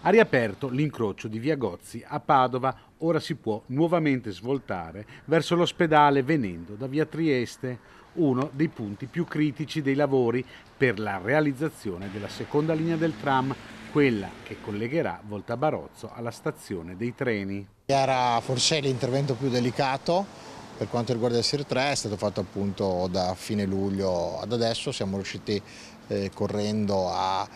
Ha riaperto l'incrocio di via Gozzi a Padova, ora si può nuovamente svoltare verso l'ospedale venendo da via Trieste, uno dei punti più critici dei lavori per la realizzazione della seconda linea del tram, quella che collegherà Voltabarozzo alla stazione dei treni. Era forse l'intervento più delicato per quanto riguarda il SIR 3, è stato fatto appunto da fine luglio ad adesso, siamo riusciti correndo a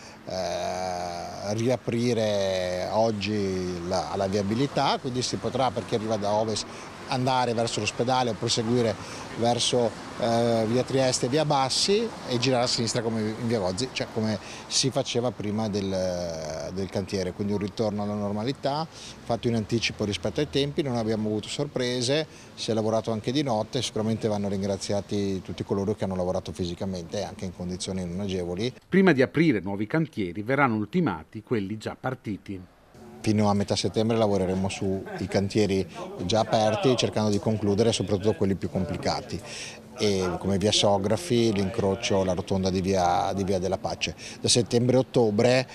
riaprire oggi la viabilità, quindi si potrà, per chi arriva da ovest, andare verso l'ospedale o proseguire verso via Trieste e via Bassi e girare a sinistra come in via Gozzi, cioè come si faceva prima del cantiere, quindi un ritorno alla normalità fatto in anticipo rispetto ai tempi, non abbiamo avuto sorprese, si è lavorato anche di notte, sicuramente vanno ringraziati tutti coloro che hanno lavorato fisicamente anche in condizioni non agevoli. Prima di aprire nuovi cantieri verranno ultimati quelli già partiti. Fino a metà settembre lavoreremo sui cantieri già aperti, cercando di concludere soprattutto quelli più complicati, come via Sografi, l'incrocio, la rotonda di via della Pace. Da settembre-ottobre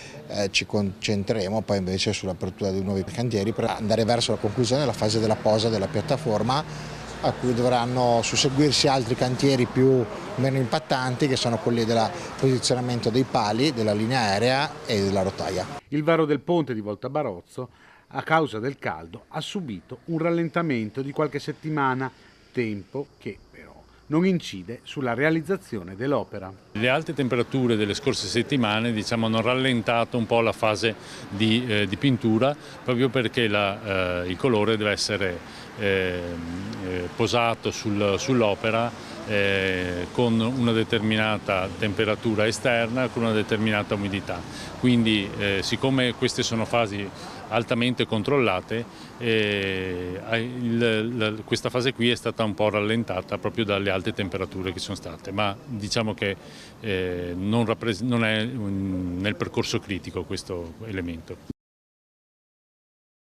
ci concentreremo poi invece sull'apertura di nuovi cantieri per andare verso la conclusione della fase della posa della piattaforma, a cui dovranno susseguirsi altri cantieri più o meno impattanti, che sono quelli del posizionamento dei pali, della linea aerea e della rotaia. Il varo del ponte di Voltabarozzo, a causa del caldo, ha subito un rallentamento di qualche settimana, tempo che però non incide sulla realizzazione dell'opera. Le alte temperature delle scorse settimane hanno rallentato un po' la fase di pittura, proprio perché il colore deve essere posato sull'opera con una determinata temperatura esterna, con una determinata umidità. Quindi siccome queste sono fasi altamente controllate, questa fase qui è stata un po' rallentata proprio dalle alte temperature che sono state, ma diciamo che non è nel percorso critico questo elemento.